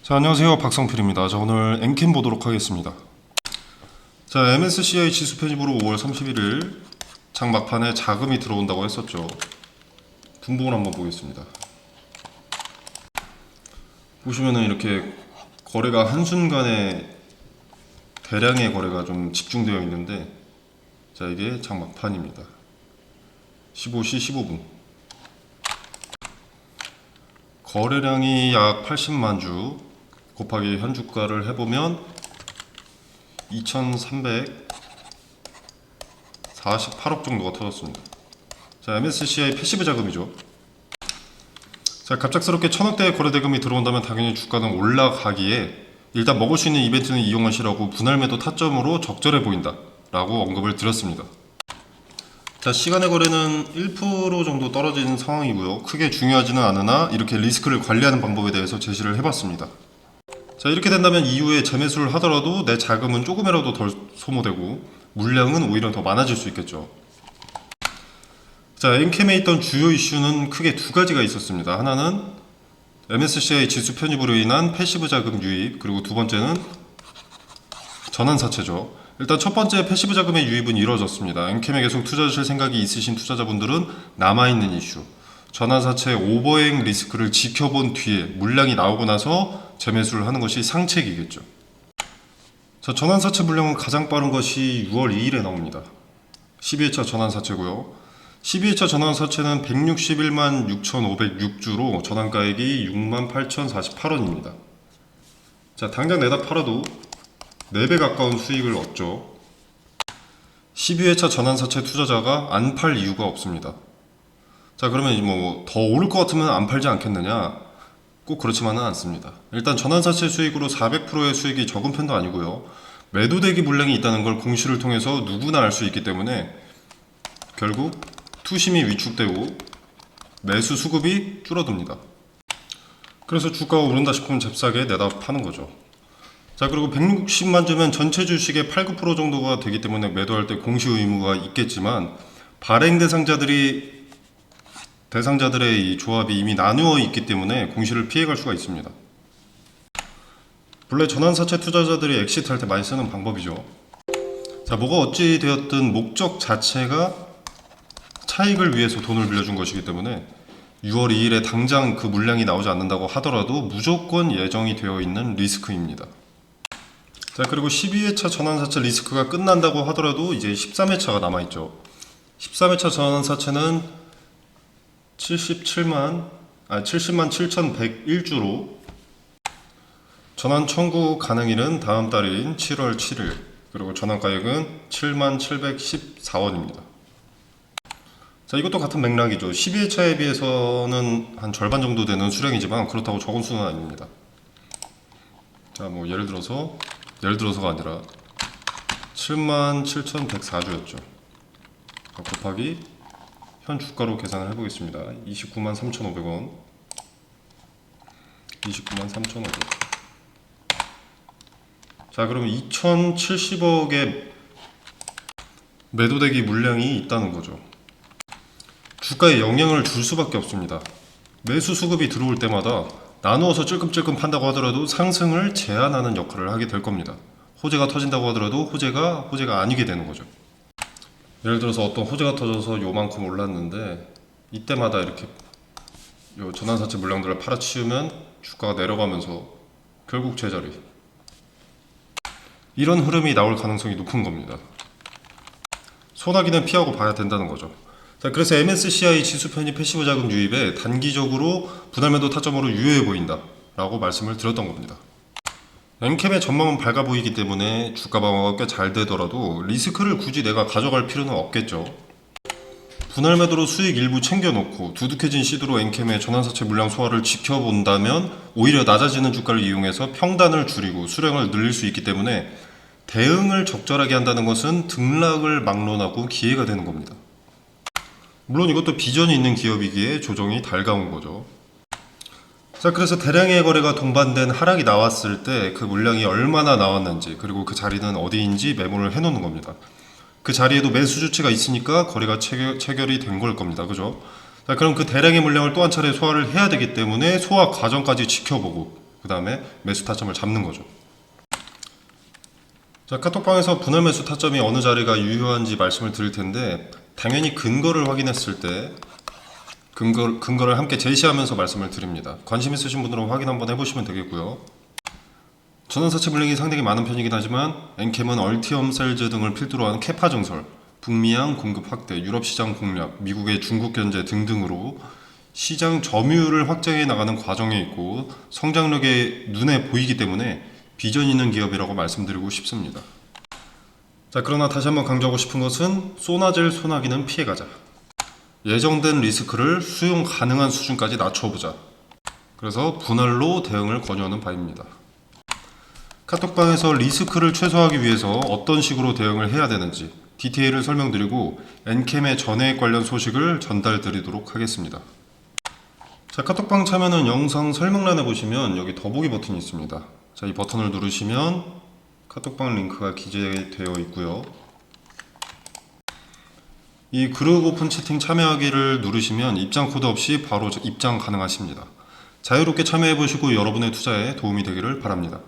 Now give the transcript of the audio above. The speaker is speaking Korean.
자, 안녕하세요. 박성필입니다. 자, 오늘 엔캠 보도록 하겠습니다. 자, MSCI 지수 편입으로 5월 31일 장 막판에 자금이 들어온다고 했었죠. 분봉을 한번 보겠습니다. 보시면은 이렇게 거래가 한순간에 대량의 거래가 좀 집중되어 있는데, 자, 이게 장 막판입니다. 15시 15분. 거래량이 약 80만 주 곱하기 현주가를 해보면 2348억 정도가 터졌습니다. 자, MSCI 패시브 자금이죠. 자, 갑작스럽게 1000억대의 거래 대금이 들어온다면 당연히 주가는 올라가기에 일단 먹을 수 있는 이벤트는 이용하시라고 분할 매도 타점으로 적절해 보인다 라고 언급을 드렸습니다. 자, 시간의 거래는 1% 정도 떨어진 상황이고요. 크게 중요하지는 않으나 이렇게 리스크를 관리하는 방법에 대해서 제시를 해봤습니다. 자, 이렇게 된다면 이후에 재매수를 하더라도 내 자금은 조금이라도 덜 소모되고 물량은 오히려 더 많아질 수 있겠죠. 자, 엔캠에 있던 주요 이슈는 크게 두 가지가 있었습니다. 하나는 MSCI 지수 편입으로 인한 패시브 자금 유입, 그리고 두 번째는 전환사채죠. 일단 첫 번째 패시브 자금의 유입은 이루어졌습니다. 엔캠에 계속 투자하실 생각이 있으신 투자자분들은 남아있는 이슈, 전환사채 오버행 리스크를 지켜본 뒤에 물량이 나오고 나서 재매수를 하는 것이 상책이겠죠. 자, 전환사채 물량은 가장 빠른 것이 6월 2일에 나옵니다. 12회차 전환사채고요. 12회차 전환사채는 161만 6,506주로 전환가액이 68,048원입니다. 자, 당장 내다 팔아도 4배 가까운 수익을 얻죠. 12회차 전환사채 투자자가 안 팔 이유가 없습니다. 자, 그러면 뭐 더 오를 것 같으면 안 팔지 않겠느냐? 꼭 그렇지만은 않습니다. 일단 전환사채 수익으로 400%의 수익이 적은 편도 아니고요. 매도대기 물량이 있다는 걸 공시를 통해서 누구나 알 수 있기 때문에 결국 투심이 위축되고 매수 수급이 줄어듭니다. 그래서 주가가 오른다 싶으면 잽싸게 내다 파는 거죠. 자, 그리고 160만 주면 전체 주식의 8, 9% 정도가 되기 때문에 매도할 때 공시 의무가 있겠지만 발행 대상자들의 이 조합이 이미 나누어 있기 때문에 공시를 피해갈 수가 있습니다. 본래 전환사채 투자자들이 엑시트할 때 많이 쓰는 방법이죠. 자, 뭐가 어찌 되었든 목적 자체가 차익을 위해서 돈을 빌려준 것이기 때문에 6월 2일에 당장 그 물량이 나오지 않는다고 하더라도 무조건 예정이 되어 있는 리스크입니다. 자, 그리고 12회차 전환사채 리스크가 끝난다고 하더라도 이제 13회차가 남아있죠. 13회차 전환사채는 70만 7,101주로 전환 청구 가능일은 다음 달인 7월 7일, 그리고 전환가액은 77,714원입니다. 자, 이것도 같은 맥락이죠. 12회차에 비해서는 한 절반 정도 되는 수량이지만 그렇다고 적은 수는 아닙니다. 자, 뭐 예를 들어서가 아니라 77,104주였죠. 곱하기 현 주가로 계산을 해보겠습니다. 293,500원. 293,500원. 자, 그러면 2,070억의 매도대기 물량이 있다는 거죠. 주가에 영향을 줄 수밖에 없습니다. 매수 수급이 들어올 때마다 나누어서 찔끔찔끔 판다고 하더라도 상승을 제한하는 역할을 하게 될 겁니다. 호재가 터진다고 하더라도 호재가 아니게 되는 거죠. 예를 들어서 어떤 호재가 터져서 요만큼 올랐는데 이때마다 이렇게 요 전환사채 물량들을 팔아치우면 주가가 내려가면서 결국 제자리, 이런 흐름이 나올 가능성이 높은 겁니다. 소나기는 피하고 봐야 된다는 거죠. 자, 그래서 MSCI 지수 편입 패시브 자금 유입에 단기적으로 분할매도 타점으로 유효해 보인다 라고 말씀을 드렸던 겁니다. 엔캠의 전망은 밝아 보이기 때문에 주가 방어가 꽤 잘 되더라도 리스크를 굳이 내가 가져갈 필요는 없겠죠. 분할 매도로 수익 일부 챙겨놓고 두둑해진 시드로 엔캠의 전환사채 물량 소화를 지켜본다면 오히려 낮아지는 주가를 이용해서 평단을 줄이고 수량을 늘릴 수 있기 때문에 대응을 적절하게 한다는 것은 등락을 막론하고 기회가 되는 겁니다. 물론 이것도 비전이 있는 기업이기에 조정이 달가운 거죠. 자, 그래서 대량의 거래가 동반된 하락이 나왔을 때 그 물량이 얼마나 나왔는지, 그리고 그 자리는 어디인지 메모를 해놓는 겁니다. 그 자리에도 매수 주체가 있으니까 거래가 체결이 된 걸 겁니다. 그죠? 자, 그럼 그 대량의 물량을 또 한 차례 소화를 해야 되기 때문에 소화 과정까지 지켜보고 그 다음에 매수 타점을 잡는 거죠. 자, 카톡방에서 분할 매수 타점이 어느 자리가 유효한지 말씀을 드릴 텐데, 당연히 근거를 확인했을 때 근거를 함께 제시하면서 말씀을 드립니다. 관심 있으신 분들은 확인 한번 해보시면 되겠고요. 전환사채 물량이 상당히 많은 편이긴 하지만 엔캠은 얼티엄 셀즈 등을 필두로 하는 캐파 증설, 북미양 공급 확대, 유럽 시장 공략, 미국의 중국 견제 등등으로 시장 점유율을 확장해 나가는 과정에 있고 성장력이 눈에 보이기 때문에 비전 있는 기업이라고 말씀드리고 싶습니다. 자, 그러나 다시 한번 강조하고 싶은 것은 쏘나질 소나기는 피해가자. 예정된 리스크를 수용 가능한 수준까지 낮춰보자. 그래서 분할로 대응을 권유하는 바입니다. 카톡방에서 리스크를 최소화하기 위해서 어떤 식으로 대응을 해야 되는지 디테일을 설명드리고 엔캠의 전해액 관련 소식을 전달드리도록 하겠습니다. 자, 카톡방 참여는 영상 설명란에 보시면 여기 더보기 버튼이 있습니다. 자, 이 버튼을 누르시면 카톡방 링크가 기재되어 있고요. 이 그룹 오픈 채팅 참여하기를 누르시면 입장 코드 없이 바로 입장 가능하십니다. 자유롭게 참여해 보시고 여러분의 투자에 도움이 되기를 바랍니다.